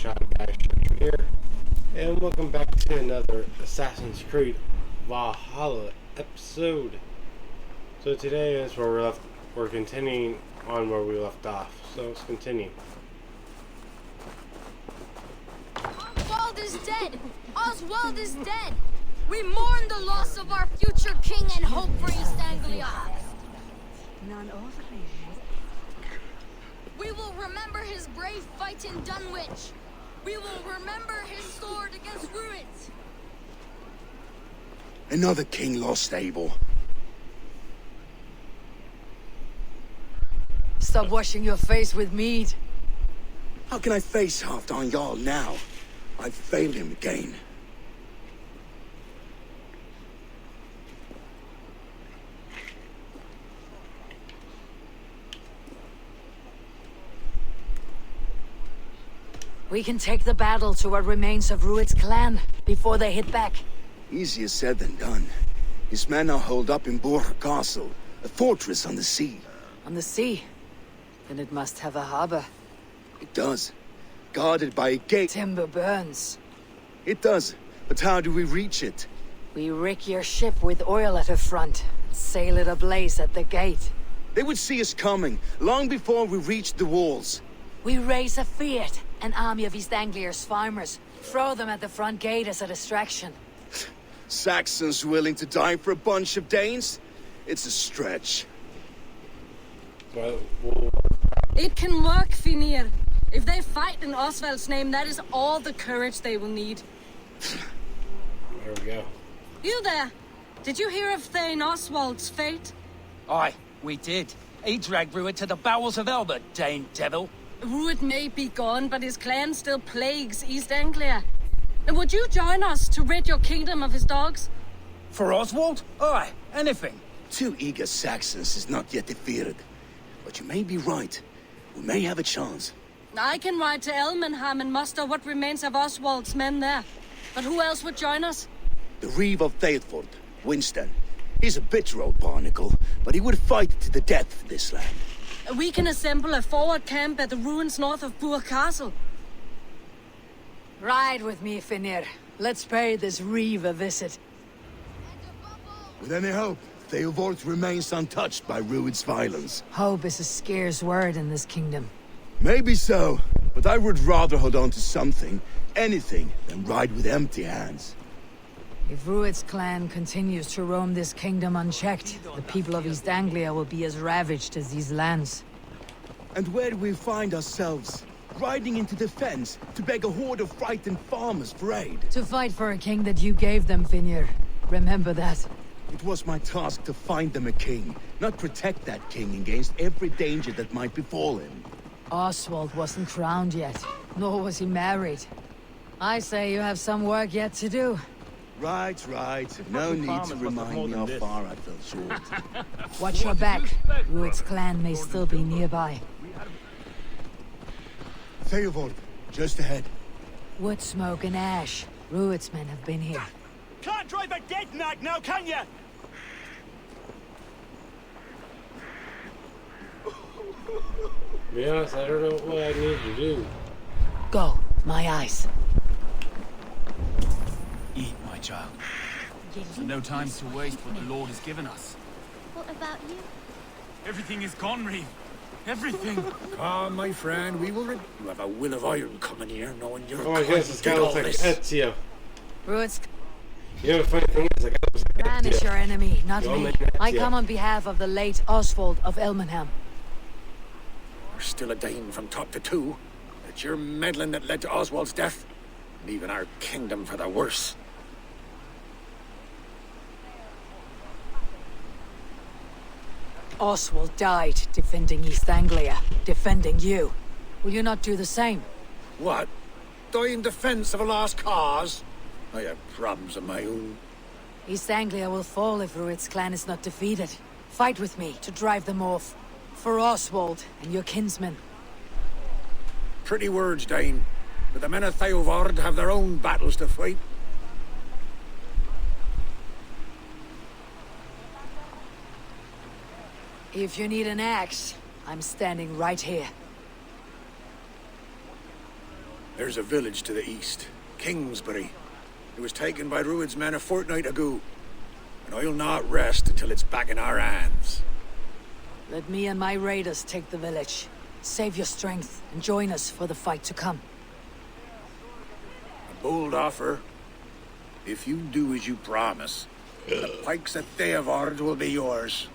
Child Guy here, and welcome back to another Assassin's Creed Valhalla episode. So today is where we're continuing on where we left off. So let's continue. Oswald is dead! Oswald is dead! We mourn the loss of our future king and hope for East Anglia. We will remember his brave fight in Dunwich. We will remember his sword against Ruins. Another king lost, Abel. Stop washing your face with mead. How can I face Halfdan Jarl now? I've failed him again. We can take the battle to what remains of Rued's clan before they hit back. Easier said than done. His men are holed up in Borg Castle, a fortress on the sea. On the sea? Then it must have a harbor. It does. Guarded by a gate. Timber burns. It does. But how do we reach it? We rig your ship with oil at her front, and sail it ablaze at the gate. They would see us coming, long before we reached the walls. We raise a fiat, an army of East Anglia's farmers. Throw them at the front gate as a distraction. Saxons willing to die for a bunch of Danes? It's a stretch. It can work, Finir. If they fight in Oswald's name, that is all the courage they will need. There we go. You there? Did you hear of Thane Oswald's fate? Aye, we did. He dragged Rued to the bowels of Elba, Dane devil. Rued may be gone, but his clan still plagues East Anglia. And would you join us to rid your kingdom of his dogs? For Oswald? Aye, anything. 2 eager Saxons is not yet defeated. But you may be right. We may have a chance. I can ride to Elmenham and muster what remains of Oswald's men there. But who else would join us? The Reeve of Thetford, Winston. He's a bitter old barnacle, but he would fight to the death for this land. We can assemble a forward camp at the ruins north of Burg Castle. Ride with me, Finir. Let's pay this Reeve a visit. With any hope, Theodort remains untouched by Rued's violence. Hope is a scarce word in this kingdom. Maybe so, but I would rather hold on to something, anything, than ride with empty hands. If Rued's clan continues to roam this kingdom unchecked, the people of East Anglia will be as ravaged as these lands. And where do we find ourselves? Riding into defense to beg a horde of frightened farmers for aid. To fight for a king that you gave them, Finir. Remember that. It was my task to find them a king, not protect that king against every danger that might befall him. Oswald wasn't crowned yet, nor was he married. I say you have some work yet to do. Right. No need to remind me how far I fell short. Watch your back. Rued's clan may still be nearby. Theodort, just ahead. Wood smoke and ash. Rued's men have been here. Can't drive a dead nag now, can ya? To be honest, I don't know what I need to do. Go, my eyes. Eat, my child. There's no time to waste what the Lord has given us. What about you? Everything is gone, Reeve. Everything. Come, my friend, we will You have a will of iron coming here, knowing you're Oh, I guess this guy looks like Ezio. Rued's You know, the funny thing is, the guy looks like clan is Ezio. your enemy, not Your me. man, I Ezio. come on behalf of the late Oswald of Elmenham. We're still a Dane from top to two. It's your meddling that led to Oswald's death, leaving our kingdom for the worse. Oswald died defending East Anglia, defending you. Will you not do the same? What? Die in defense of a lost cause? I have problems of my own. East Anglia will fall if Rued's clan is not defeated. Fight with me to drive them off. For Oswald and your kinsmen. Pretty words, Dane. But the men of Theodord have their own battles to fight. If you need an axe, I'm standing right here. There's a village to the east, Kingsbury. It was taken by Rued's men a fortnight ago, and I'll not rest until it's back in our hands. Let me and my raiders take the village. Save your strength and join us for the fight to come. A bold offer. If you do as you promise, the pikes at Theavard will be yours.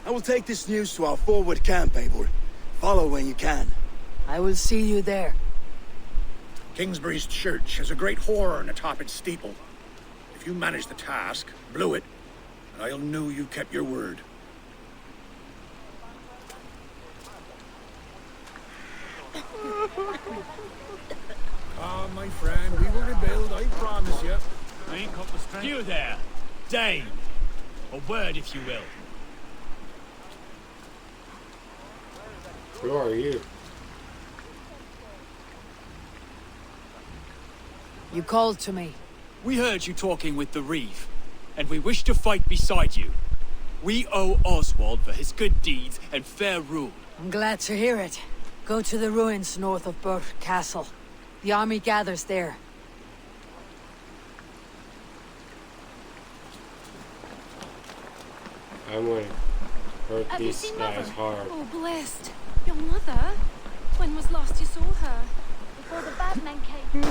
I will take this news to our forward camp, Eivor. Follow when you can. I will see you there. Kingsbury's church has a great horn atop its steeple. If you manage the task, blow it, I'll know you kept your word. Ah, my friend, we will rebuild, I promise you. I ain't got the strength. You there, Dane. A word, if you will. Who are you? You called to me. We heard you talking with the Reeve, and we wish to fight beside you. We owe Oswald for his good deeds and fair rule. I'm glad to hear it. Go to the ruins north of Burke Castle. The army gathers there. I'm going to hurt Have you these seen guys Mother? hard. Oh, blessed. Your mother? When was last you saw her? Before the bad men came.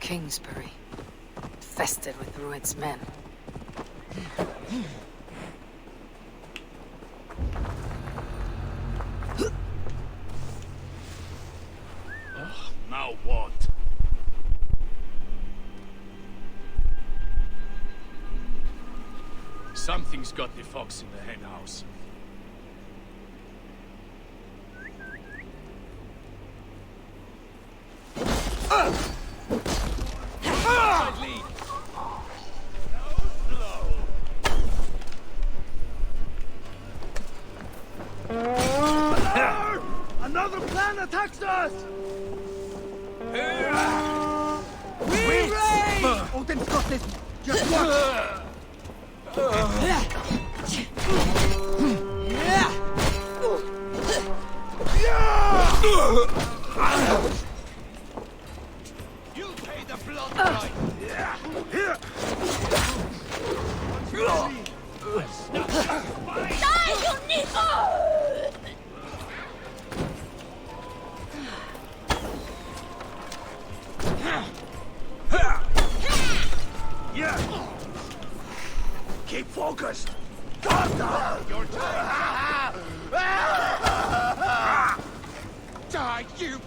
Kingsbury. Infested with Rued's men. Now what? Something's got the fox in the henhouse. Another plan attacks us! We raid! Odin Scotland, just watch! You'll pay the blood price. Die, you Nico! Keep focused! Your time. Die, you.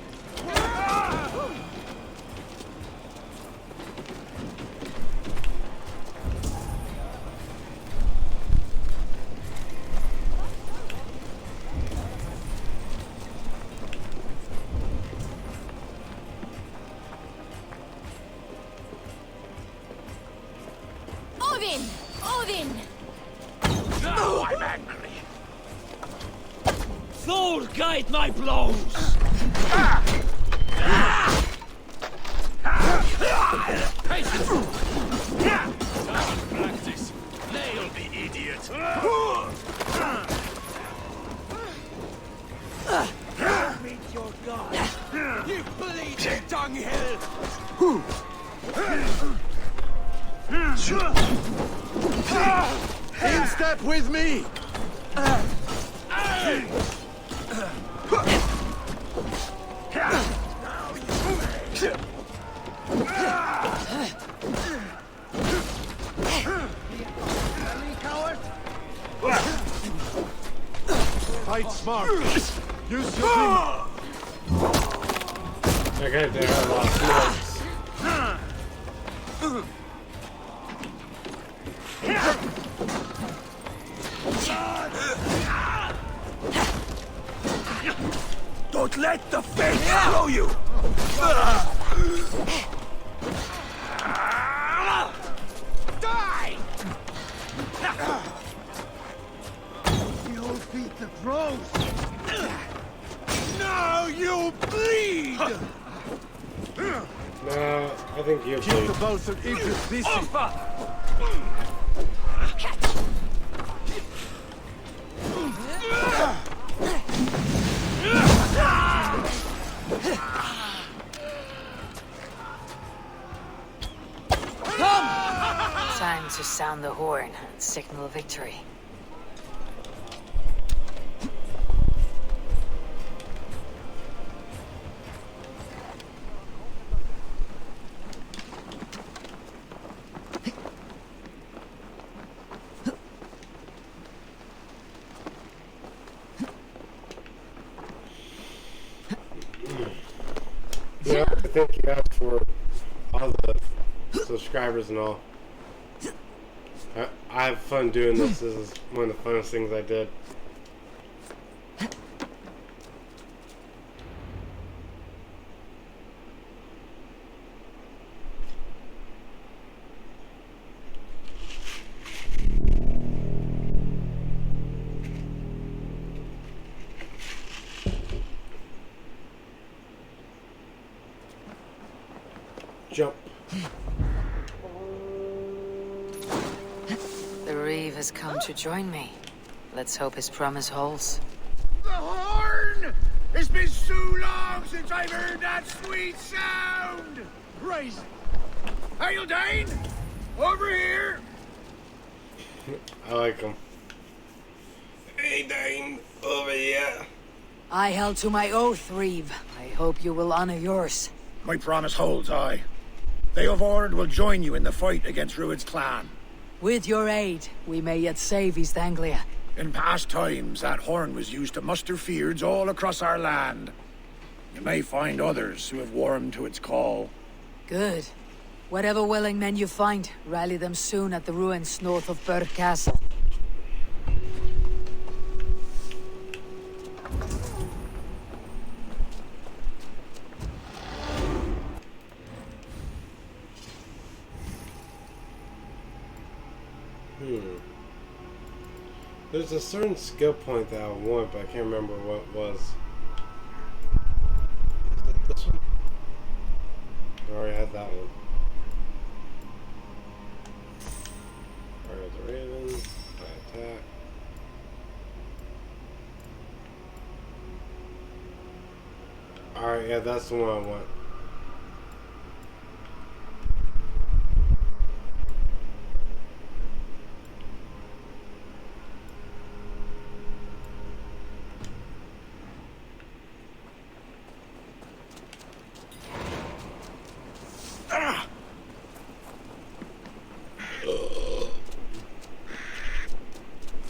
Odin! Odin! Now I'm angry. Thor, guide my blows! Patience. Time to practice. Nail the idiot. Meet your god! You bleeding dunghill. In step with me! Fight smart! Use your Okay, there are a lot of smokes. Don't let the fate throw you! Die! You'll beat the crows. Now you bleed! No, I think you Keep the bleed. both of Idris busy. Time to sound the horn and signal victory. Yeah, I think you asked for all the subscribers and all. I have fun doing this. This is one of the funnest things I did. Jump. The Reeve has come to join me. Let's hope his promise holds. The horn! It's been so long since I've heard that sweet sound! Praise. Hail Dane! Over here! I like him. Hey, Dane, over here. I held to my oath, Reeve. I hope you will honor yours. My promise holds, aye. They of Ord will join you in the fight against Rued's clan. With your aid, we may yet save East Anglia. In past times, that horn was used to muster fyrds all across our land. You may find others who have warmed to its call. Good. Whatever willing men you find, rally them soon at the ruins north of Burr Castle. There's a certain skill point that I want, but I can't remember what it was. Is it this one? I already had that one. Alright, the Raven. I attack. Alright, yeah, that's the one I want.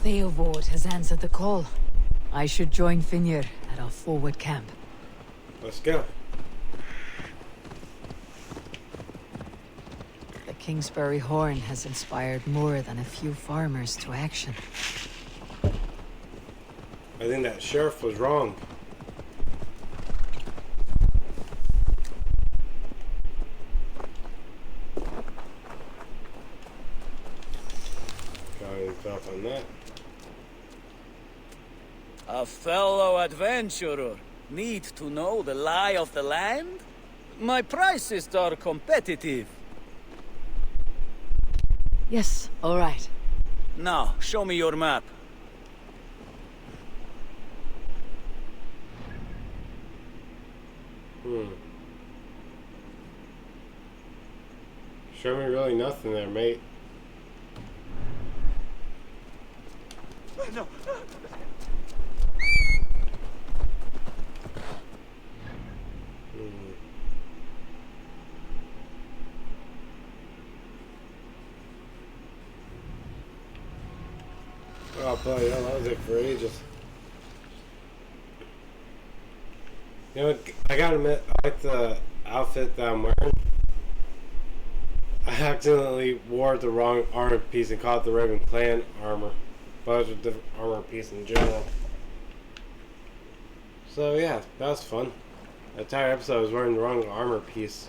Theobald has answered the call. I should join Finir at our forward camp. Let's go. The Kingsbury Horn has inspired more than a few farmers to action. I think that sheriff was wrong. Got himself on that. A fellow adventurer need to know the lie of the land? My prices are competitive. Yes, all right. Now, show me your map. Show me really nothing there, mate. No. Oh, bloody hell, that was it for ages. You know, I gotta admit, I like the outfit that I'm wearing. I accidentally wore the wrong armor piece and called it the Raven Clan armor. But it was a different armor piece in general. So yeah, that was fun. The entire episode I was wearing the wrong armor piece.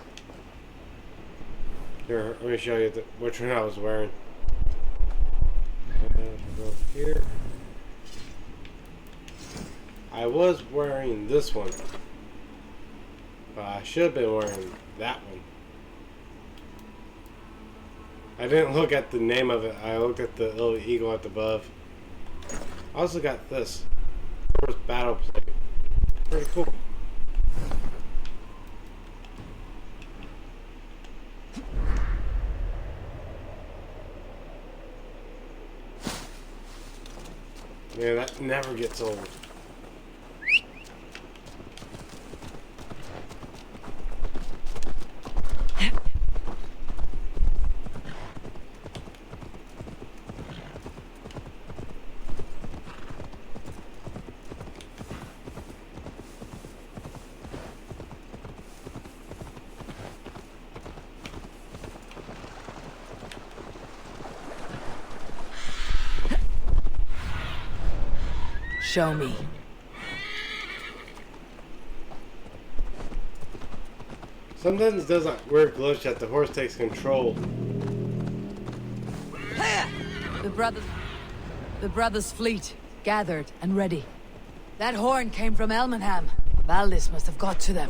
Here, let me show you which one I was wearing. Go here. I was wearing this one. But I should have been wearing that one. I didn't look at the name of it. I looked at the little eagle at the above. I also got this. First battle plate. Pretty cool. Man, that never gets old. Show me. Sometimes it does that weird glitch that the horse takes control. The brothers' fleet, gathered and ready. That horn came from Elmenham. Valdis must have got to them.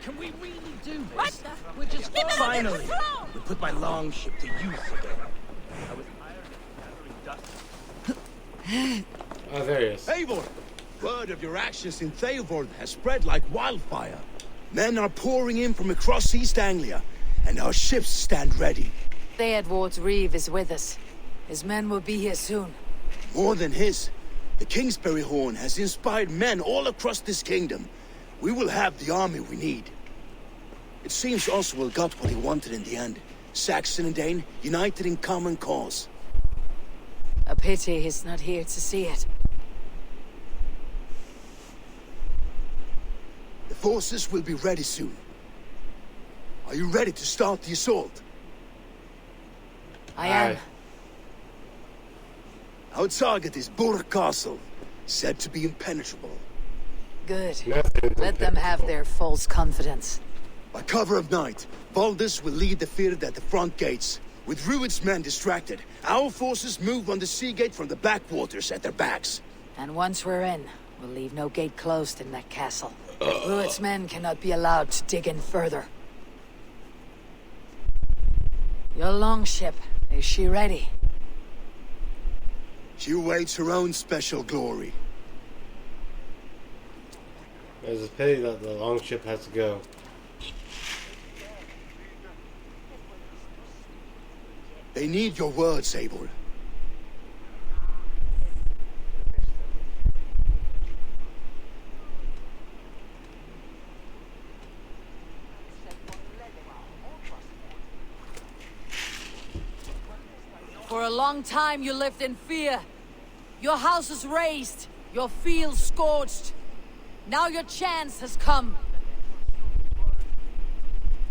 Can we really do this? What? We're just finally. We put my longship to use again. I was Oh, there he is. Eivor! Word of your actions in Theovold has spread like wildfire. Men are pouring in from across East Anglia, and our ships stand ready. Theodward's Reeve is with us. His men will be here soon. More than his, the Kingsbury Horn has inspired men all across this kingdom. We will have the army we need. It seems Oswald got what he wanted in the end. Saxon and Dane united in common cause. A pity he's not here to see it. The forces will be ready soon. Are you ready to start the assault? I am. Our target is Burg Castle, said to be impenetrable. Good. Let them have their false confidence. By cover of night, Valdis will lead the field at the front gates. With Rued's men distracted, our forces move on the sea gate from the backwaters at their backs. And once we're in, we'll leave no gate closed in that castle. Rued's men cannot be allowed to dig in further. Your longship, is she ready? She awaits her own special glory. It's a pity that the longship has to go. They need your words, Eivor. For a long time you lived in fear. Your houses razed, your fields scorched. Now your chance has come.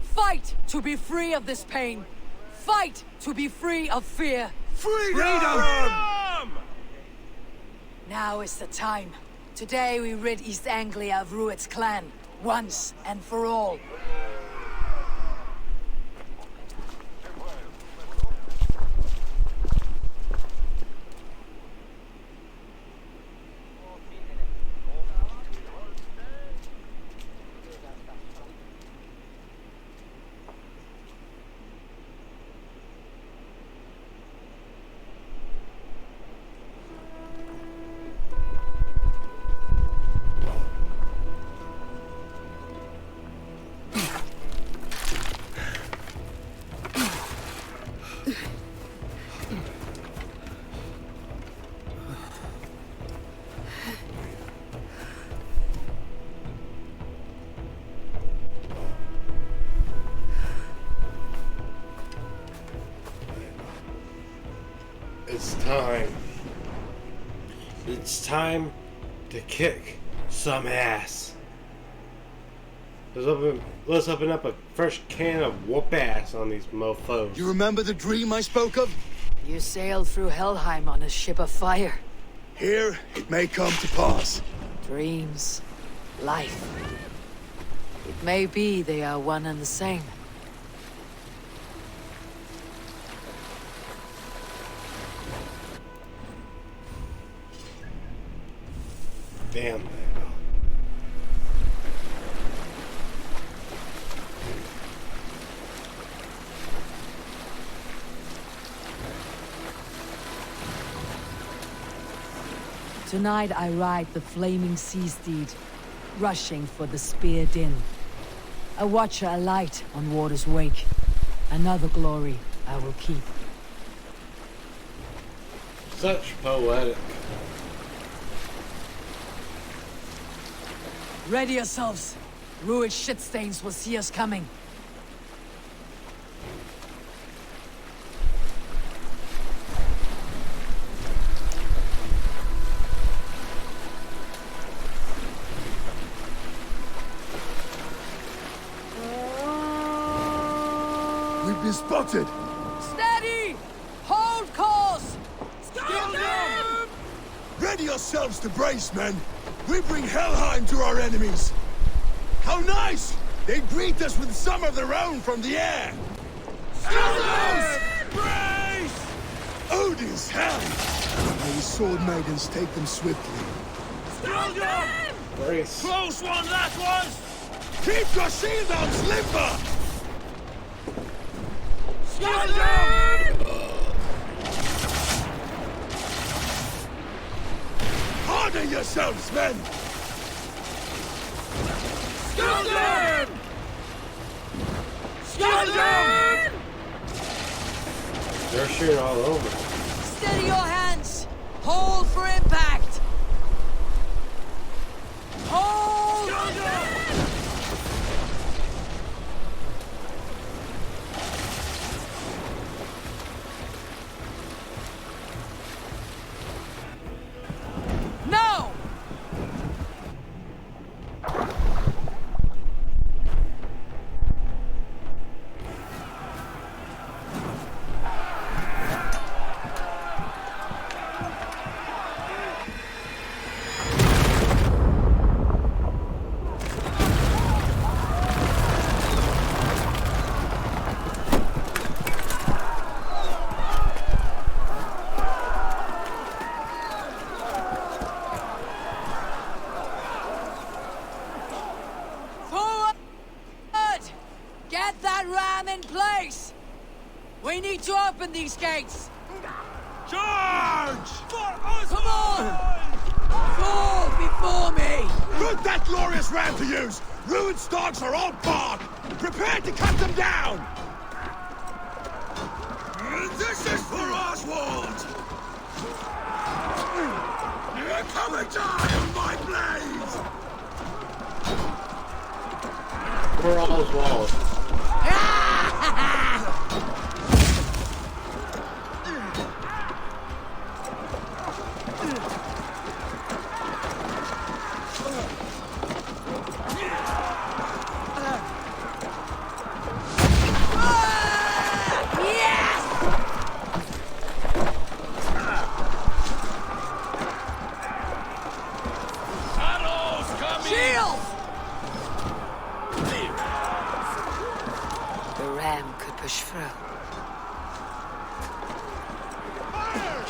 Fight to be free of this pain. Fight to be free of fear. Freedom! Now is the time. Today we rid East Anglia of Rued's clan, once and for all. It's time. It's time to kick some ass. Let's open up a fresh can of whoop ass on these mofos. You remember the dream I spoke of? You sailed through Helheim on a ship of fire. Here, it may come to pass. Dreams, life. It may be they are one and the same. Damn. Tonight I ride the flaming sea steed, rushing for the spear din. A watcher alight on water's wake. Another glory I will keep. Such poetic. Ready yourselves. Ruined shit stains will see us coming. We've been spotted! Steady! Hold course! Ready yourselves to brace, men! We bring Helheim to our enemies! How nice! They greet us with some of their own from the air! Scoundrels! Brace! Odin's hell! May the sword maidens take them swiftly. Brace. Close one, last ones! Keep your shield arms limber! Harder yourselves, men! They're shooting all over. Steady your hands! Hold for impact! Hold! No! Get that ram in place! We need to open these gates! Charge! Come on! Fall before me! Put that glorious ram to use! Ruined stalks are all bark! Prepare to cut them down! This is for Oswald! Come and die on my blades! For Oswald. Push through.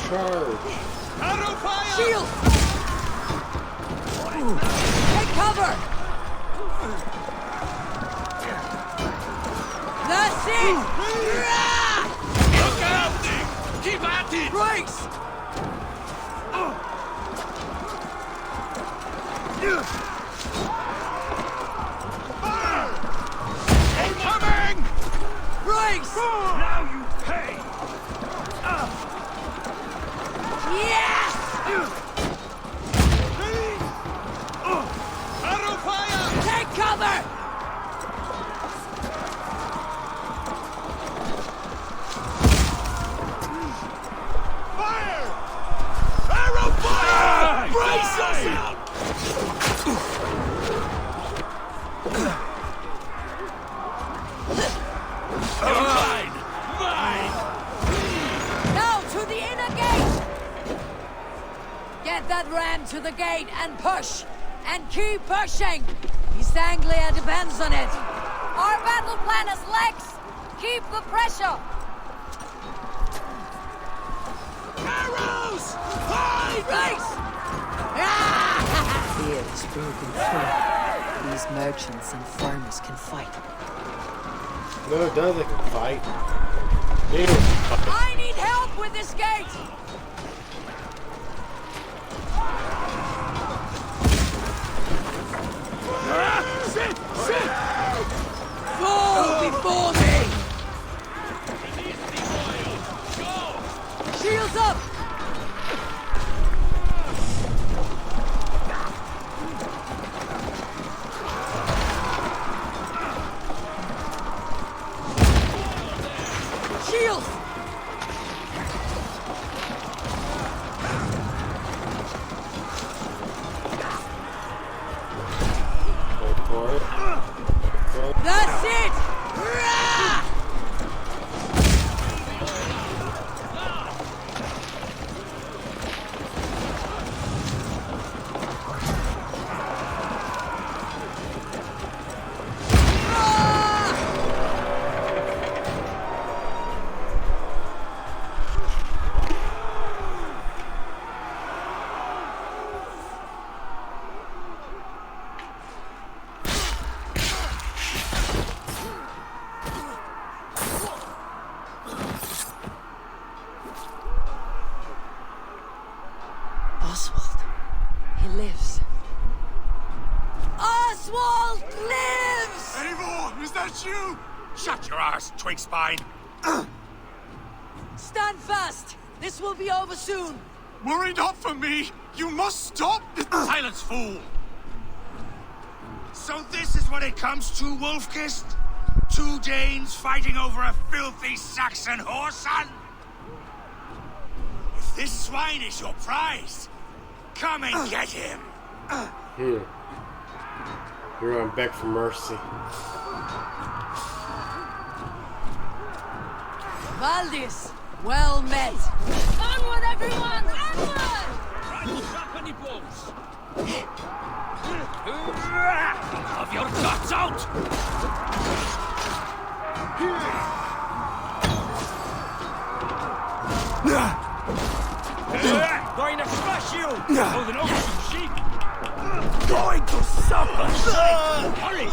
Charge. Arrow fire! Shield! Take cover! That's it! Look out! Keep at it! Brace! Fire! Incoming! Brace! Now you pay! Yes! Arrow fire! Take cover! Fire! Arrow fire! Brace yourself! that ram to the gate and push! And keep pushing! East Anglia depends on it! Our battle plan is legs! Keep the pressure! Arrows! Fight! Race! Here is broken through. These merchants and farmers can fight. No, it does. They can fight. They can fight. I need help with this gate! Sit! Sit! Fall before me! Shields up! Shields! Go for it. That's it! Rah! Oswald. He lives. Oswald lives! Eivor, is that you? Shut your arse, twig spine. Stand fast! This will be over soon! Worry not for me. You must stop. Silence, fool. So this is what it comes to, Wolfkist? 2 Danes fighting over a filthy Saxon whoreson? If this swine is your prize, come and get him. Here. You're going to beg for mercy. Valdis, well met! Onward, everyone! Onward! Have your guts out! Going to smash you! Oh, the nose sheep! Going to suffer! Hurry!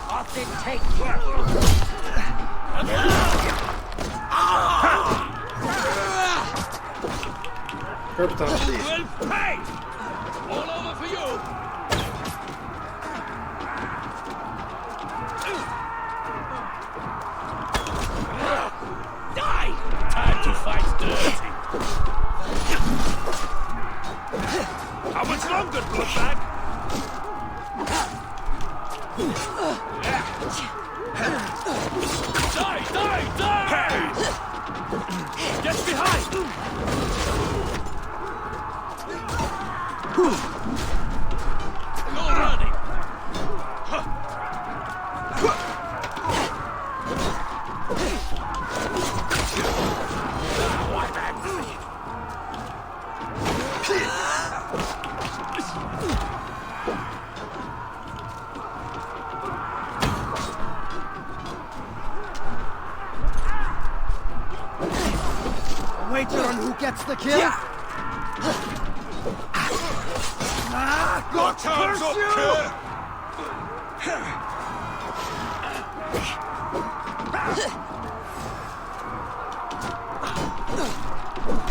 Off it take you! Purple top. Will pay! All over for you! Die! Time to fight dirty! How much longer, bloodbag? Die! Die! Die! Get behind! No running! Wager on who gets the kill? Got terms up, kid.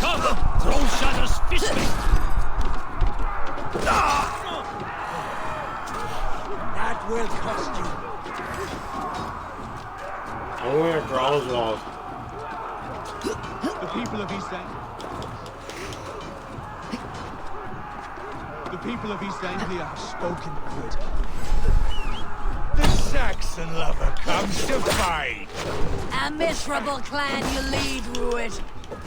Come! Throw shadows fistly! That will cost you. Only after Oswald. The people of East Anglia. The people of East Anglia have spoken good. The Saxons innocent lover comes to fight. A miserable clan you lead, Rued.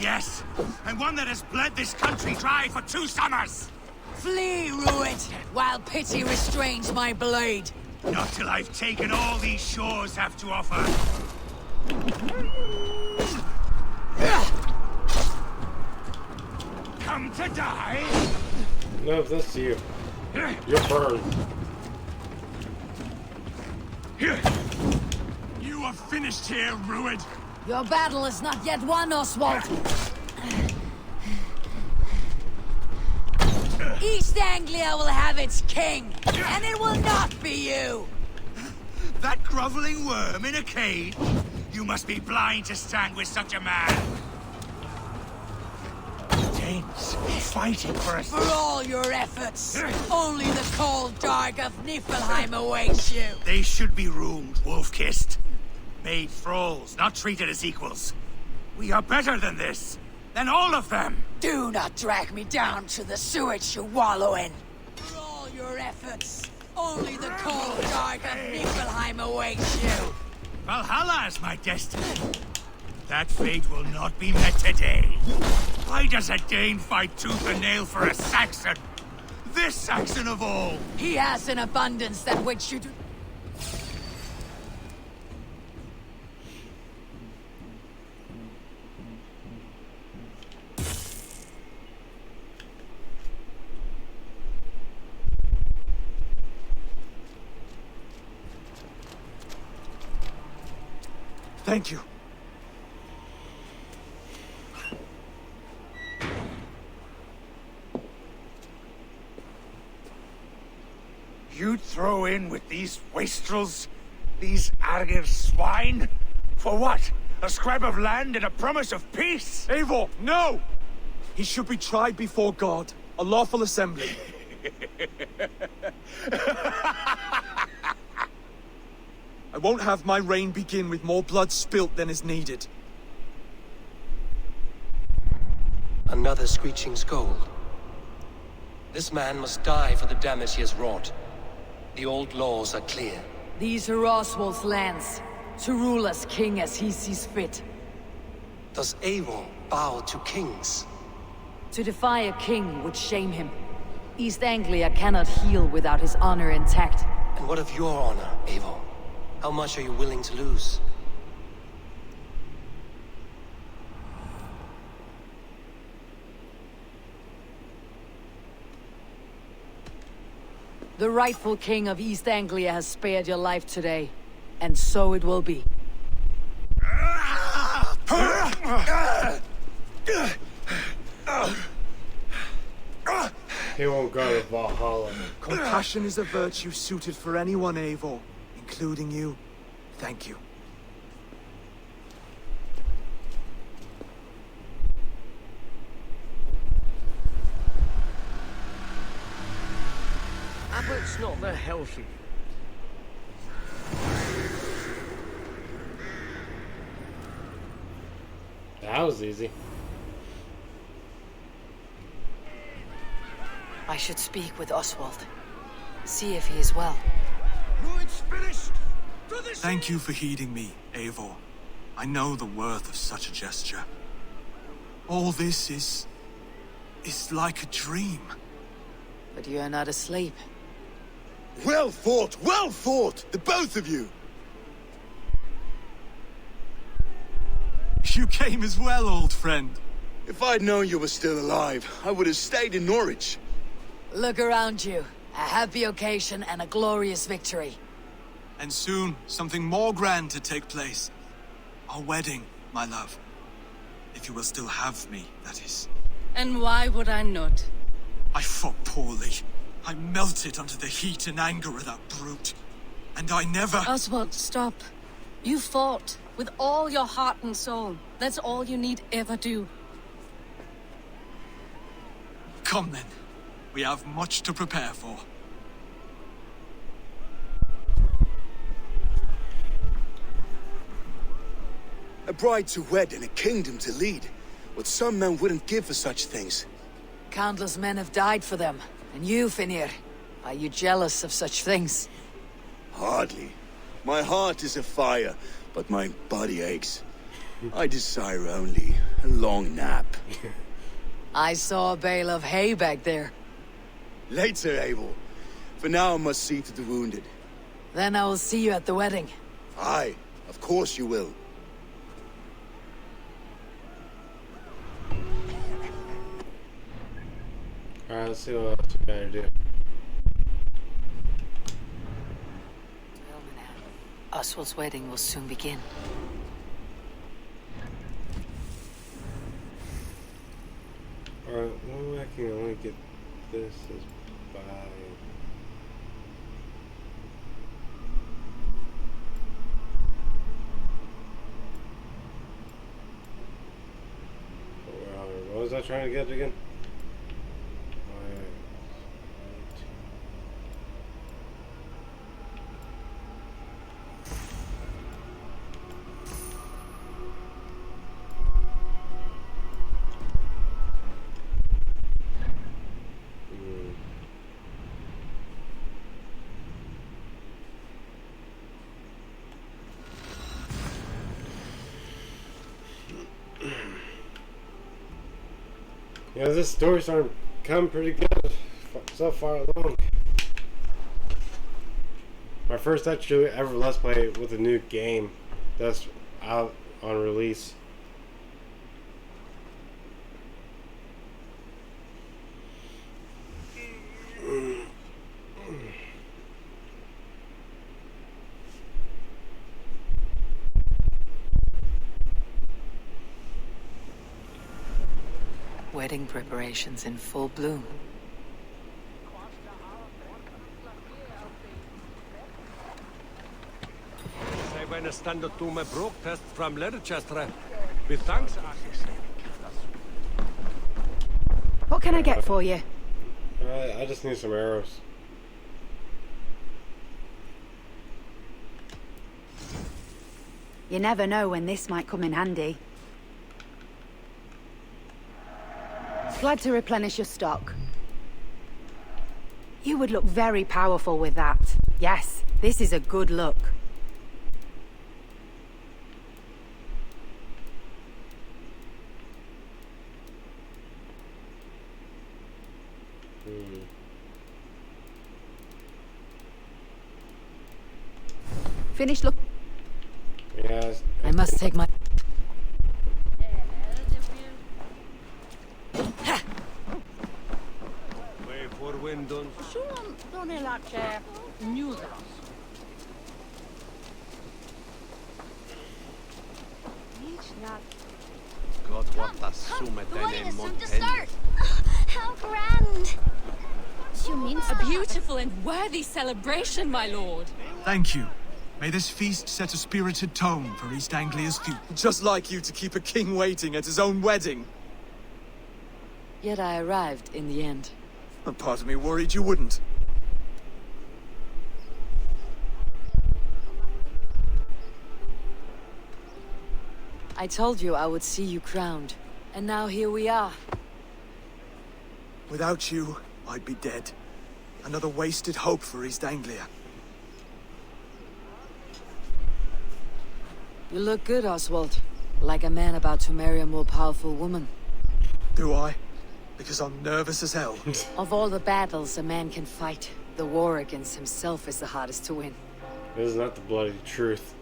Yes, and one that has bled this country dry for 2 summers. Flee, Rued, while pity restrains my blade. Not till I've taken all these shores have to offer. Come to die? No, that's you. You're burned. You are finished here, Rued. Your battle is not yet won, Oswald. East Anglia will have its king, and it will not be you. That groveling worm in a cage? You must be blind to stand with such a man. Danes fighting for us. For all your efforts, only the cold dark of Niflheim awaits you. They should be roomed, wolf-kissed. Made thralls, not treated as equals. We are better than this. Than all of them. Do not drag me down to the sewage you wallow in. For all your efforts, only the cold dark of Niflheim awaits you. Valhalla is my destiny. That fate will not be met today. Why does a Dane fight tooth and nail for a Saxon? This Saxon of all! He has an abundance that which you do... Thank you. You'd throw in with these wastrels? These Argir swine? For what? A scrap of land and a promise of peace? Eivor, no! He should be tried before God, a lawful assembly. I won't have my reign begin with more blood spilt than is needed. Another screeching scold. This man must die for the damage he has wrought. The old laws are clear. These are Oswald's lands, to rule as king as he sees fit. Does Eivor bow to kings? To defy a king would shame him. East Anglia cannot heal without his honor intact. And what of your honor, Eivor? How much are you willing to lose? The rightful king of East Anglia has spared your life today, and so it will be. He won't go to Valhalla. Compassion is a virtue suited for anyone, Eivor, including you. Thank you. Abbott's not very healthy. That was easy. I should speak with Oswald. See if he is well. It's finished! Thank you for heeding me, Eivor. I know the worth of such a gesture. All this is like a dream. But you are not asleep. Well fought, the both of you. You came as well, old friend. If I'd known you were still alive, I would have stayed in Norwich. Look around you. A happy occasion and a glorious victory. And soon, something more grand to take place. Our wedding, my love. If you will still have me, that is. And why would I not? I fought poorly. I melted under the heat and anger of that brute. And I never... Oswald, stop. You fought with all your heart and soul. That's all you need ever do. Come then. We have much to prepare for. A bride to wed and a kingdom to lead. What some men wouldn't give for such things. Countless men have died for them. And you, Finnir, are you jealous of such things? Hardly. My heart is afire, but my body aches. I desire only a long nap. I saw a bale of hay back there. Later, Eivor. For now, I must see to the wounded. Then I will see you at the wedding. Aye, of course you will. Alright, let's see what else we gotta do. Oswald's wedding will soon begin. Alright, one way I can only get this is by... What was I trying to get again? Yeah, this story's starting to come pretty good so far along. My first actually ever Let's Play with a new game that's out on release. Wedding preparations in full bloom. What can I get for you? I just need some arrows. You never know when this might come in handy. Glad to replenish your stock. You would look very powerful with that. Yes, this is a good look. Finish look. Yes. I must take my... The wedding is soon to start. How grand! A beautiful and worthy celebration, my lord. Thank you. May this feast set a spirited tone for East Anglia's future. Just like you to keep a king waiting at his own wedding. Yet I arrived in the end. A part of me worried you wouldn't. I told you I would see you crowned. And now here we are. Without you, I'd be dead. Another wasted hope for East Anglia. You look good, Oswald. Like a man about to marry a more powerful woman. Do I? Because I'm nervous as hell. Of all the battles a man can fight, the war against himself is the hardest to win. This is not the bloody truth.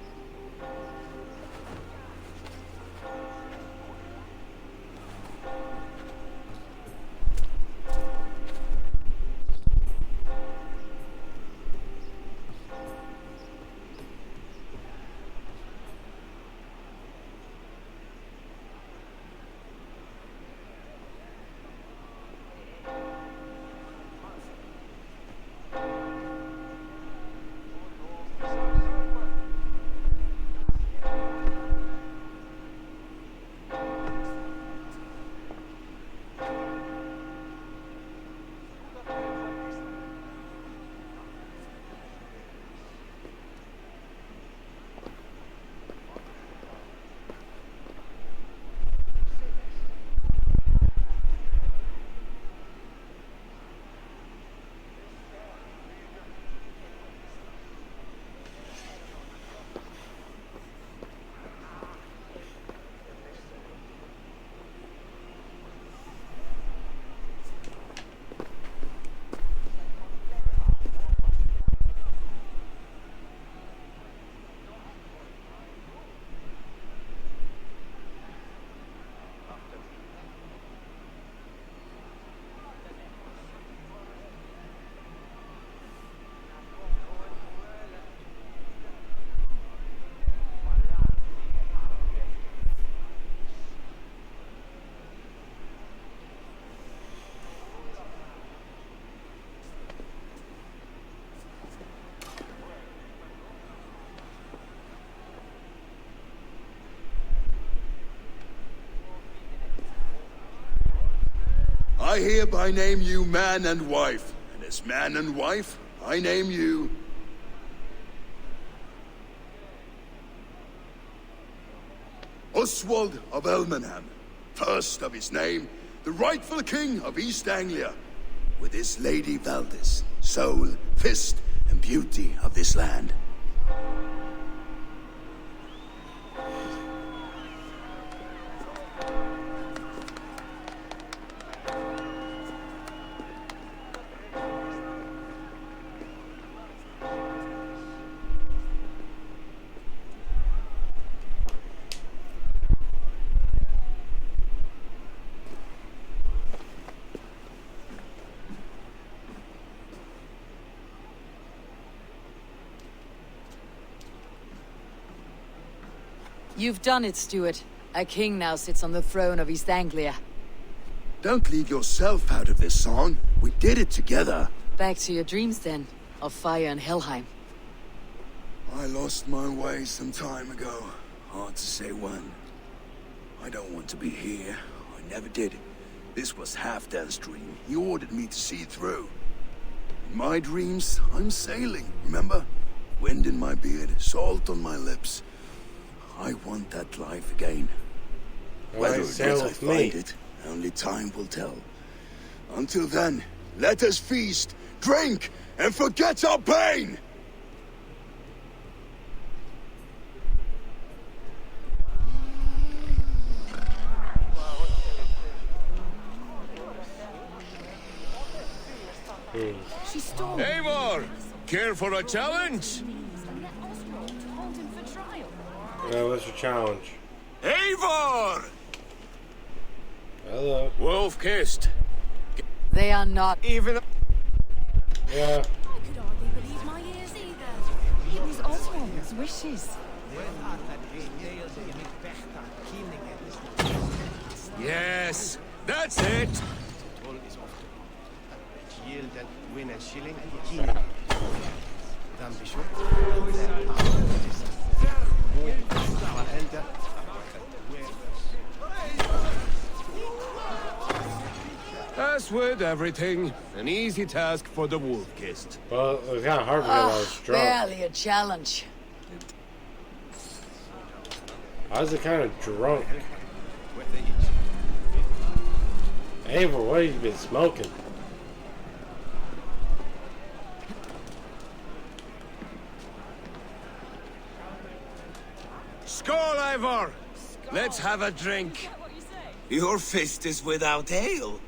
I hereby name you man and wife. And as man and wife, I name you... Oswald of Elmenham, first of his name, the rightful king of East Anglia, with his lady Valdis, soul, fist, and beauty of this land. You've done it, Stuart. A king now sits on the throne of East Anglia. Don't leave yourself out of this song. We did it together. Back to your dreams, then, of fire and Helheim. I lost my way some time ago. Hard to say when. I don't want to be here. I never did. This was Halfdan's dream. He ordered me to see through. In my dreams, I'm sailing, remember? Wind in my beard, salt on my lips. I want that life again. Whether or not I find it, only time will tell. Until then, let us feast, drink, and forget our pain! Eivor! Care for a challenge? What's your challenge? Eivor! Hello. Wolf kissed. They are not even... Yeah. I could hardly believe my ears either. It was Oswald's wishes. Yes, that's it. As with everything, an easy task for the wolf-kissed. Well, it was kind of hard because I was drunk. barely a challenge. I was kind of drunk. Ava, what have you been smoking? Skål, Eivor! Let's have a drink. Your fist is without ale.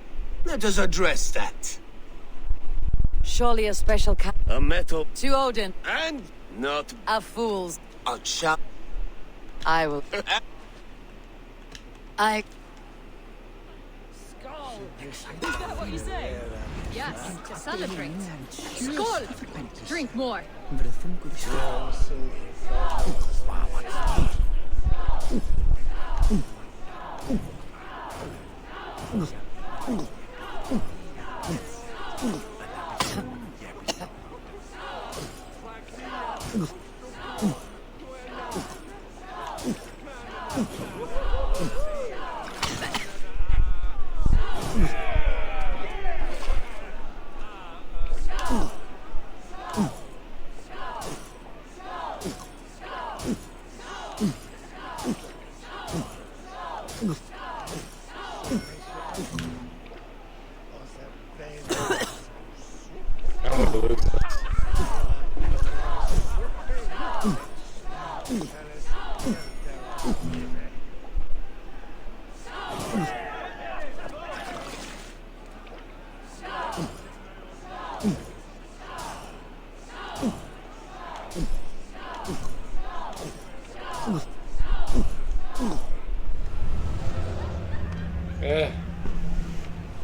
Let us address that. Surely a special a metal. To Odin. And not a fool's. A chap. I will. I. Is that what you say? Yes, to celebrate. Skål! Drink more.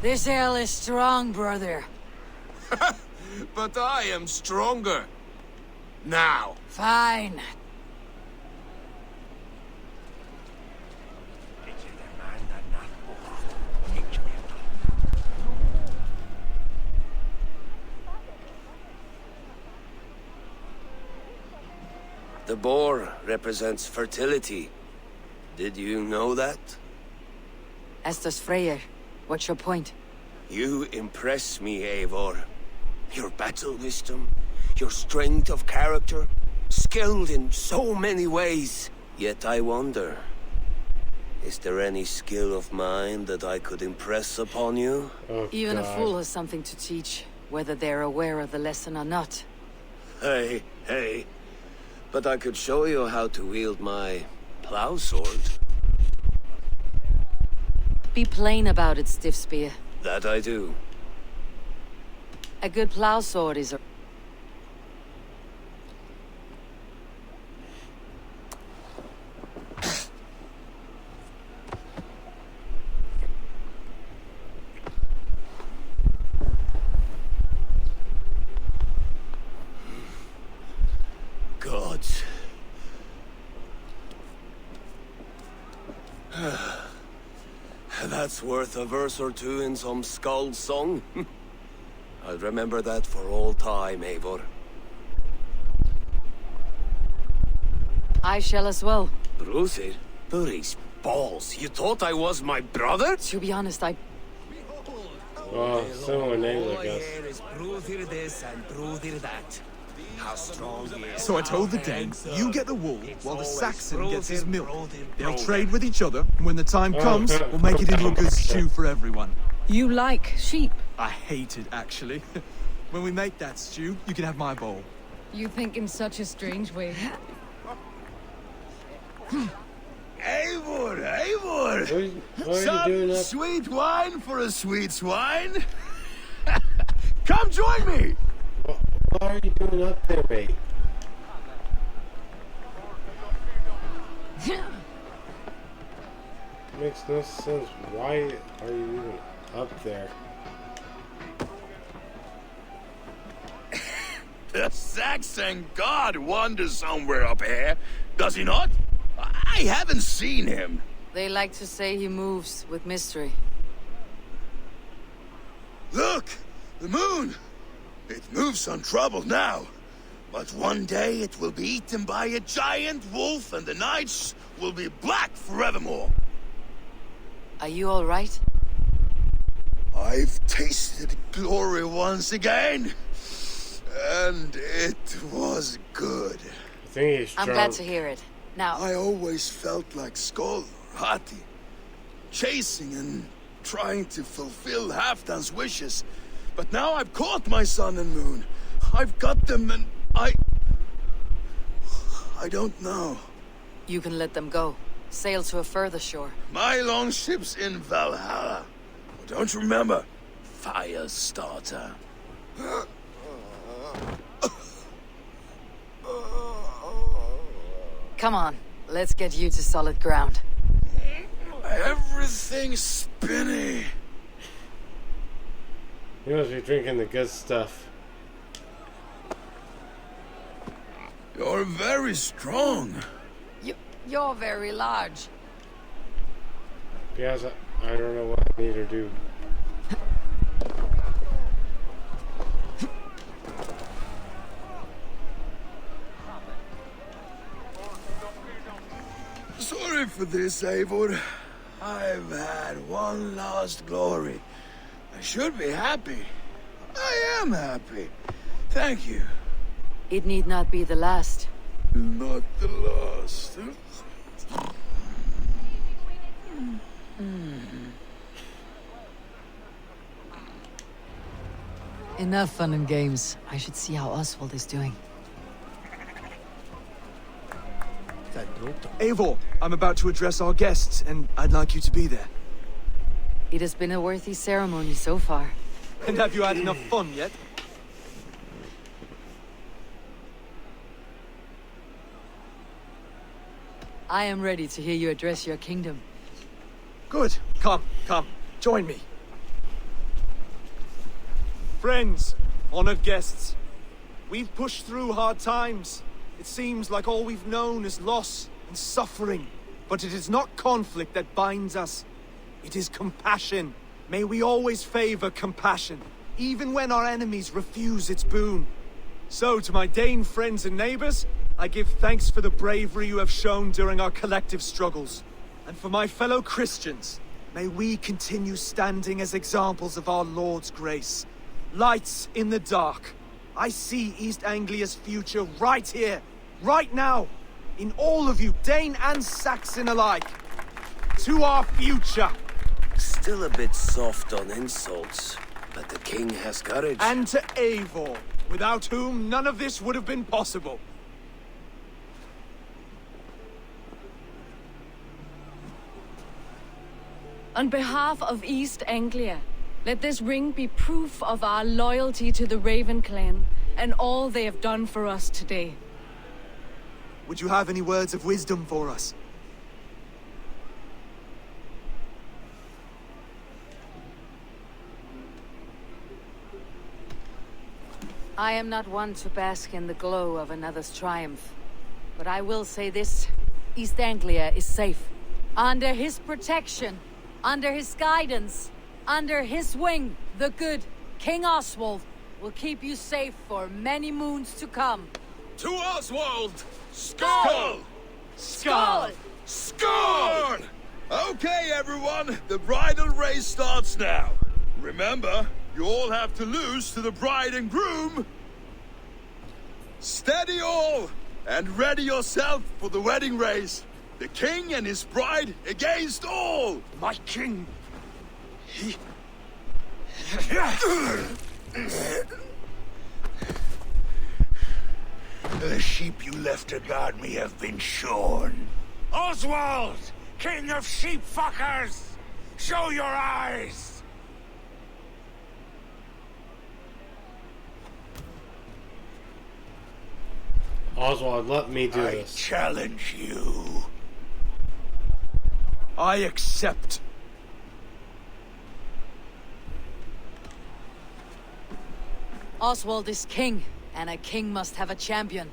This ale is strong, brother. But I am stronger. Now. Fine. The boar represents fertility. Did you know that? As does Freyr. What's your point? You impress me, Eivor. Your battle wisdom, your strength of character, skilled in so many ways. Yet I wonder, is there any skill of mine that I could impress upon you? Oh, Even God. a fool has something to teach, whether they're aware of the lesson or not. Hey. But I could show you how to wield my plow sword. Be plain about it, Stiff Spear. That I do. A good plow sword is a... Gods. That's worth a verse or two in some skald's song. I'll remember that for all time, Eivor. I shall as well. Bruther? Burry's balls. You thought I was my brother? To be honest, I... Oh, similar names, I guess. Here is brother this and brother that. How strong he is. So I told the Danes, you get the wool, while the always Saxon gets his brother, milk. brother, They'll brother. trade with each other, and when the time comes, we'll make it into a good stew for everyone. You like sheep? I hate it, actually. When we make that stew, you can have my bowl. You think in such a strange way. Eivor! What are you Some doing up? sweet wine for a sweet swine? Come join me! What are you doing up there, mate? Makes no sense. Why are you even up there? The Saxon god wanders somewhere up here, does he not? I haven't seen him. They like to say he moves with mystery. Look! The moon! It moves untroubled now. But one day it will be eaten by a giant wolf and the nights will be black forevermore. Are you all right? I've tasted glory once again. And it was good. I think he's I'm drunk. glad to hear it. Now, I always felt like Skoll or Hati, chasing and trying to fulfill Halfdan's wishes. But now I've caught my sun and moon. I've got them and I don't know. you can let them go. Sail to a further shore. My longship's in Valhalla. Don't you remember? Firestarter. Come on, let's get you to solid ground. Everything's spinny. You must be drinking the good stuff. You're very strong. You're very large. Because I don't know what I need to do. Sorry for this, Eivor. I've had one last glory. I should be happy. I am happy. Thank you. It need not be the last. Not the last. Enough fun and games. I should see how Oswald is doing. Eivor, I'm about to address our guests, and I'd like you to be there. It has been a worthy ceremony so far. And have you had enough fun yet? I am ready to hear you address your kingdom. Good. Come. Join me. Friends, honored guests, we've pushed through hard times. It seems like all we've known is loss and suffering. But it is not conflict that binds us. It is compassion. May we always favor compassion, even when our enemies refuse its boon. So, to my Dane friends and neighbors, I give thanks for the bravery you have shown during our collective struggles. And for my fellow Christians, May we continue standing as examples of our Lord's grace. Lights in the dark. I see East Anglia's future right here, right now. In all of you, Dane and Saxon alike. To our future. Still a bit soft on insults, but the king has courage. And to Eivor, without whom none of this would have been possible. On behalf of East Anglia, let this ring be proof of our loyalty to the Raven clan and all they have done for us today. Would you have any words of wisdom for us? I am not one to bask in the glow of another's triumph. But I will say this. East Anglia is safe. Under his protection. Under his guidance. Under his wing. The good King Oswald will keep you safe for many moons to come. To Oswald! Skull! Skull! Skull! Okay, everyone, the bridal race starts now. Remember, you all have to lose to the bride and groom. Steady all, and ready yourself for the wedding race. The king and his bride against all. My king, he... The sheep you left to guard me have been shorn. Oswald, king of sheep fuckers! Show your eyes! Oswald, let me do I this. challenge you. I accept. Oswald is king, and a king must have a champion.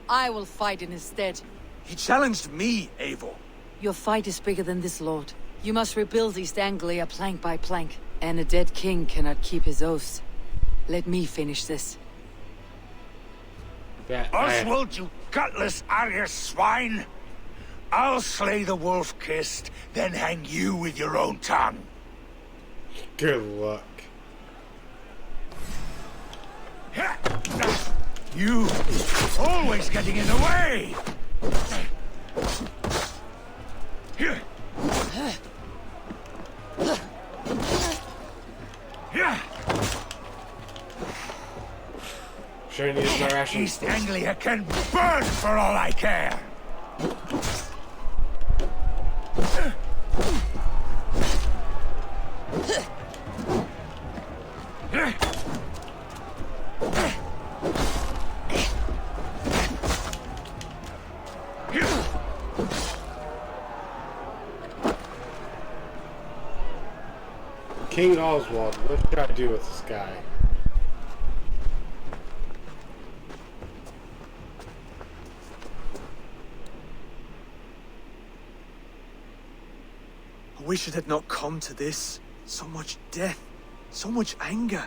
I will fight in his stead. He challenged me, Eivor. Your fight is bigger than this, Lord. You must rebuild East Anglia plank by plank, and a dead king cannot keep his oaths. Let me finish this. Oswald, you gutless Arya swine! I'll slay the wolf-kissed, then hang you with your own tongue. Good luck. You always getting in the way! Sure needs my rations. East Anglia can burn for all I care! King Oswald, what should I do with this guy? I wish it had not come to this. So much death, so much anger.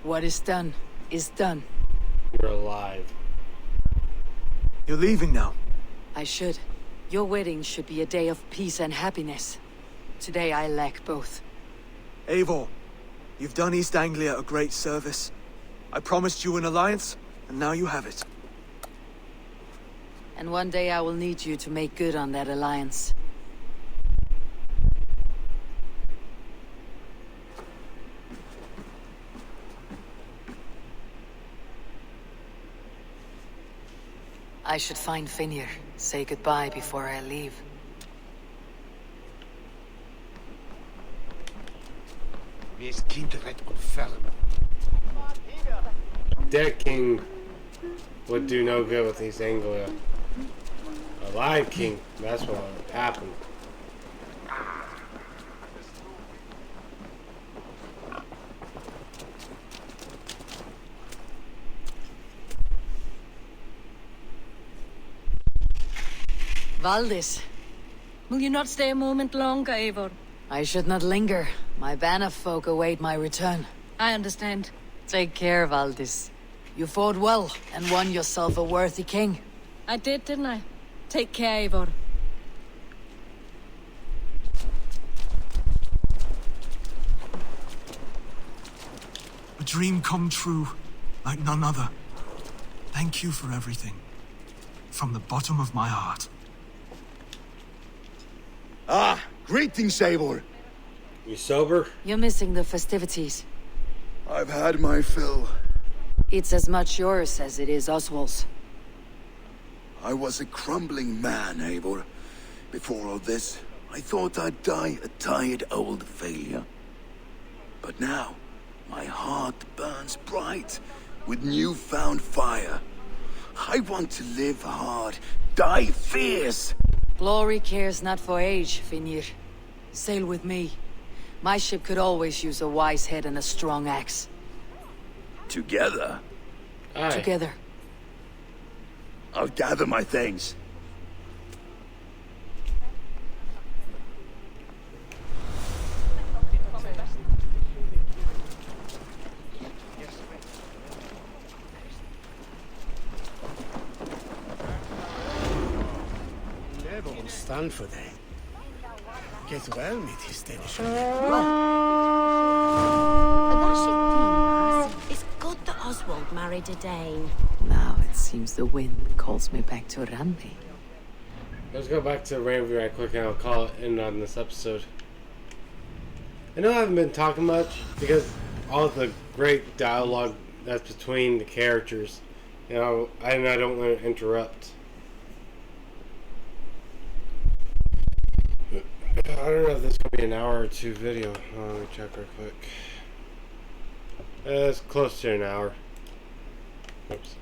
What is done, is done. You're alive. You're leaving now. I should. Your wedding should be a day of peace and happiness. Today I lack both. Eivor, you've done East Anglia a great service. I promised you an alliance, and now you have it. And one day I will need you to make good on that alliance. I should find Finir, say goodbye before I leave. Dead king would do no good with East Anglia. A live king, that's what would happen. Valdis, Will you not stay a moment longer, Eivor? I should not linger. My banner folk await my return. I understand. Take care, Valdis. You fought well and won yourself a worthy king. I did, didn't I? Take care, Eivor. dream come true, like none other. Thank you for everything. From the bottom of my heart. Ah, greetings, Eivor. You sober? You're missing the festivities. I've had my fill. It's as much yours as it is Oswald's. I was a crumbling man, Eivor. Before all this, I thought I'd die a tired old failure. But now, my heart burns bright with newfound fire. I want to live hard, die fierce. Glory cares not for age, Finnir. Sail with me. My ship could always use a wise head and a strong axe. Together? Aye. Together. I'll gather my things. Stand for them. Get well med hysterisk. It's good that Oswald married a Dane. Now it seems the wind calls me back to Randi. Let's go back to Randy right quick and I'll call it in on this episode. I know I haven't been talking much because all the great dialogue that's between the characters, you know, I don't want to interrupt. I don't know if this is going to be an hour or two video. Let me check real quick. It's close to an hour. Oops.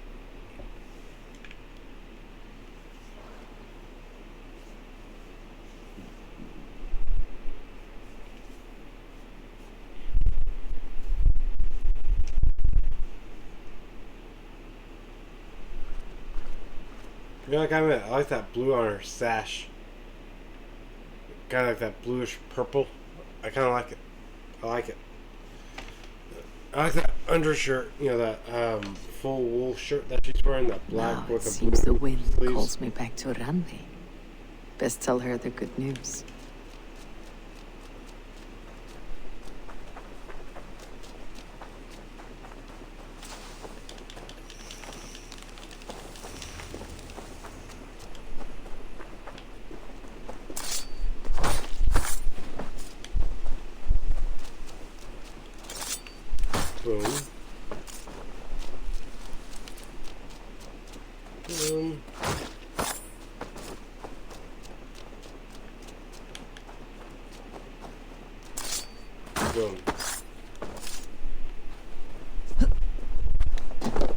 You know, I like that blue on her sash. Kind of like that bluish purple. I kind of like it. I like it. I like that undershirt. You know, that full wool shirt that she's wearing. That black Now with it the blue seems the wind sleeves. calls me back to Randi. Best tell her the good news. Boom. Boom. Boom.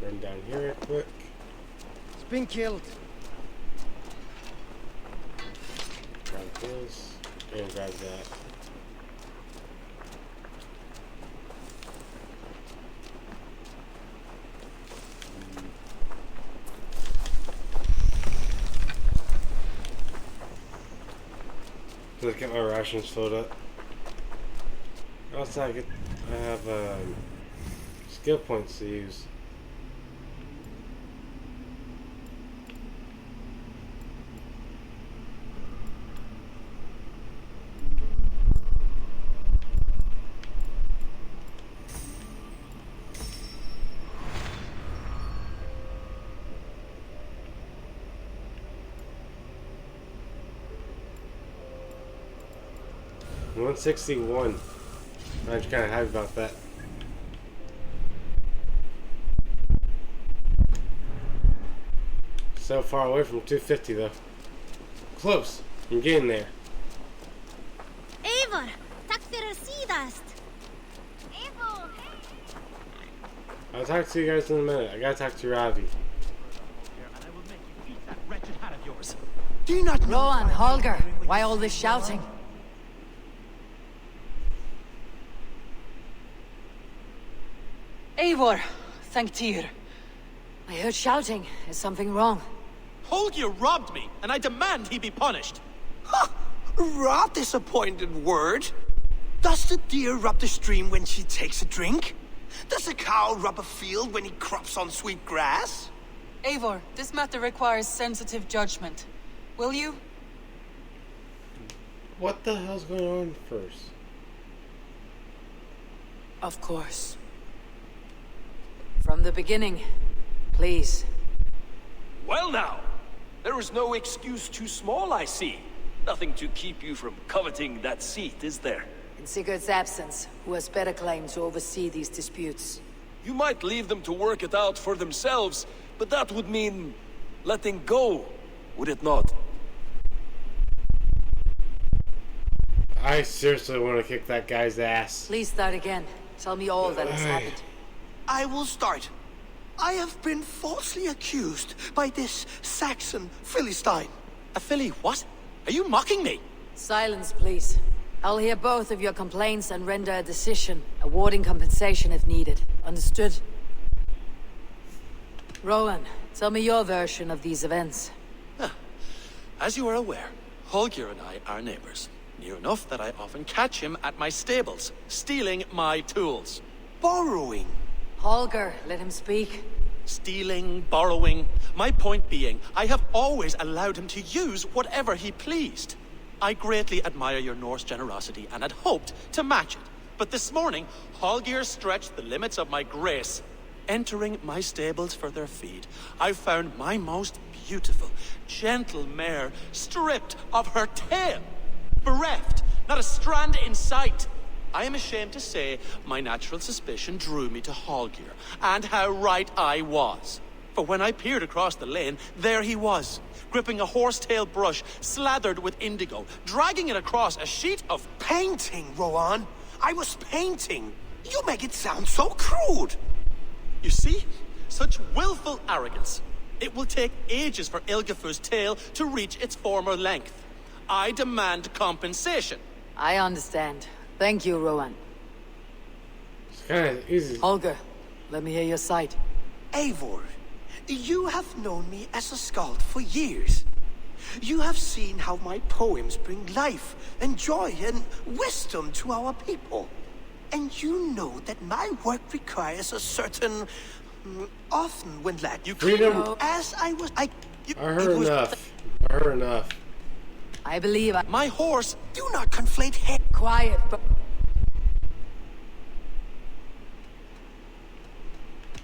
Run down here real quick. It's been killed. Grab this and grab that. Let's get my rations filled up. Also, I have skill points to use. $161. I'm just kind of happy about that. So far away from 250 though. Close. I'm getting there. Eivor, tack för sidast. Eivor. I'll talk to you guys in a minute. I gotta talk to Ravi. Do you not know? Rowan, Holger, why all this shouting? Eivor, thank Tyr. I heard shouting. Is something wrong? Holger robbed me, and I demand he be punished. Rot is a pointed word. Does the deer rub the stream when she takes a drink? Does a cow rub a field when he crops on sweet grass? Eivor, this matter requires sensitive judgment. Will you? What the hell's going on first? Of course. From the beginning. Please. Well now, there is no excuse too small, I see. Nothing to keep you from coveting that seat, is there? In Sigurd's absence, who has better claim to oversee these disputes? You might leave them to work it out for themselves, but that would mean letting go, would it not? I seriously want to kick that guy's ass. Please start again. Tell me all that has happened. I will start. I have been falsely accused by this Saxon Philistine. A Philly what? Are you mocking me? Silence, please. I'll hear both of your complaints and render a decision, awarding compensation if needed. Understood? Rowan, tell me your version of these events. As you are aware, Holger and I are neighbors. Near enough that I often catch him at my stables, stealing my tools. Borrowing. Holger, let him speak. Stealing, borrowing. My point being, I have always allowed him to use whatever he pleased. I greatly admire your Norse generosity and had hoped to match it. But this morning, Holger stretched the limits of my grace. Entering my stables for their feed, I found my most beautiful, gentle mare stripped of her tail. Bereft, not a strand in sight. I am ashamed to say my natural suspicion drew me to Holger, and how right I was. For when I peered across the lane, there he was, gripping a horsetail brush slathered with indigo, dragging it across a sheet of painting, Rowan. I was painting. You make it sound so crude. You see? Such willful arrogance. It will take ages for Ilgafur's tail to reach its former length. I demand compensation. I understand. Thank you, Rowan. It's kind of easy. Holger, let me hear your side. Eivor, you have known me as a skald for years. You have seen how my poems bring life and joy and wisdom to our people. And you know that my work requires a certain... often when lad you freedom. As I was... I heard enough. I heard enough. I believe my horse... Do not conflate head... Quiet, but...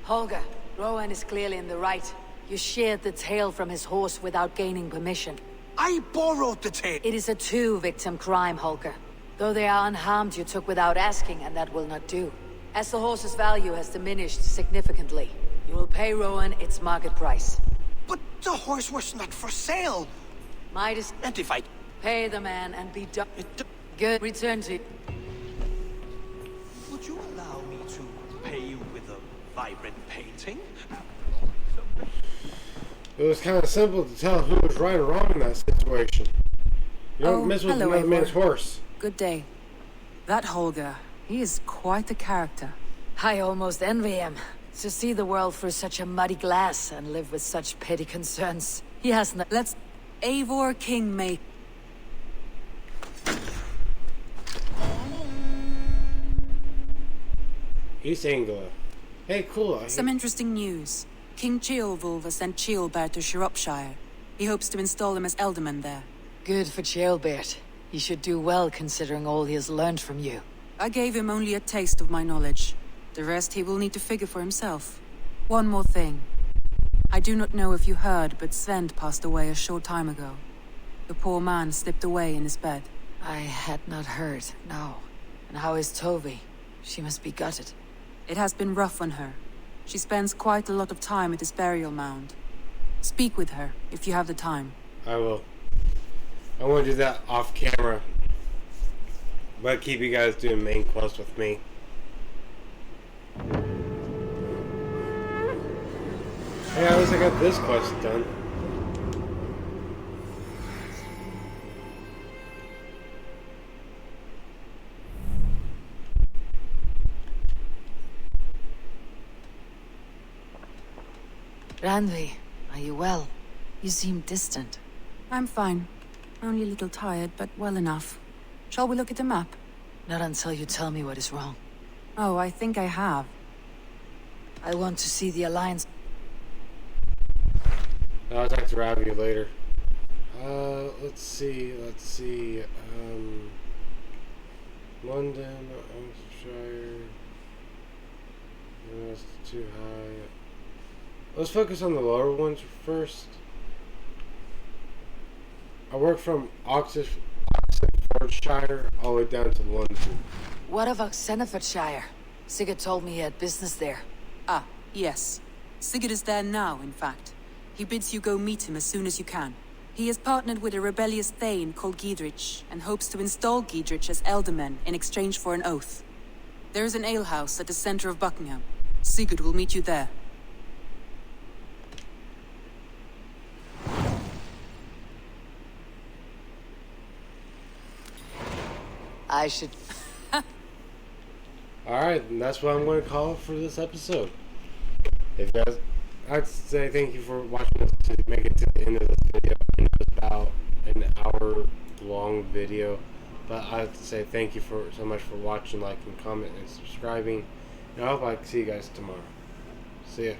Holger, Rowan is clearly in the right. You sheared the tail from his horse without gaining permission. I borrowed the tail. It is a two-victim crime, Holger. Though they are unharmed, you took without asking, and that will not do. As the horse's value has diminished significantly, you will pay Rowan its market price. But the horse was not for sale. Midas, and if I... Pay the man and be done. Good. Return to... Would you allow me to pay you with a vibrant painting? It was kind of simple to tell who was right or wrong in that situation. You don't mess with another man's horse. Good day. That Holger, he is quite the character. I almost envy him. To see the world through such a muddy glass and live with such petty concerns. He has no... Let's... Eivor Kingmaker. East Anglia. Hey, cool. Some interesting news. King Ceolwulf has sent Ceolbert to Shropshire. He hopes to install him as Elderman there. Good for Ceolbert. He should do well considering all he has learned from you. I gave him only a taste of my knowledge. The rest he will need to figure for himself. One more thing. I do not know if you heard, but Sven passed away a short time ago. The poor man slipped away in his bed. I had not heard, no. And how is Tovi? She must be gutted. It has been rough on her. She spends quite a lot of time at his burial mound. Speak with her, if you have the time. I will. I want to do that off camera. But keep you guys doing main quest with me. Hey, at least I got this quest done. Randvi, are you well? You seem distant. I'm fine. Only a little tired, but well enough. Shall we look at the map? Not until you tell me what is wrong. Oh, I think I have. I want to see the Alliance. I'll talk to Ravi later. Let's see. London, Oxfordshire. That's too high. Let's focus on the lower ones first. I work from Oxfordshire all the way down to London. What of Oxenfordshire? Sigurd told me he had business there. Ah, yes. Sigurd is there now, in fact. He bids you go meet him as soon as you can. He has partnered with a rebellious Thane called Giedrich, and hopes to install Giedrich as Elderman in exchange for an oath. There is an alehouse at the center of Buckingham. Sigurd will meet you there. I should... Alright, and that's what I'm going to call it for this episode. If you guys, I'd say thank you for watching us to make it to the end of this video. I know it's about an hour-long video, but I'd say thank you so much for watching, liking, comment, and subscribing. And I hope I see you guys tomorrow. See ya.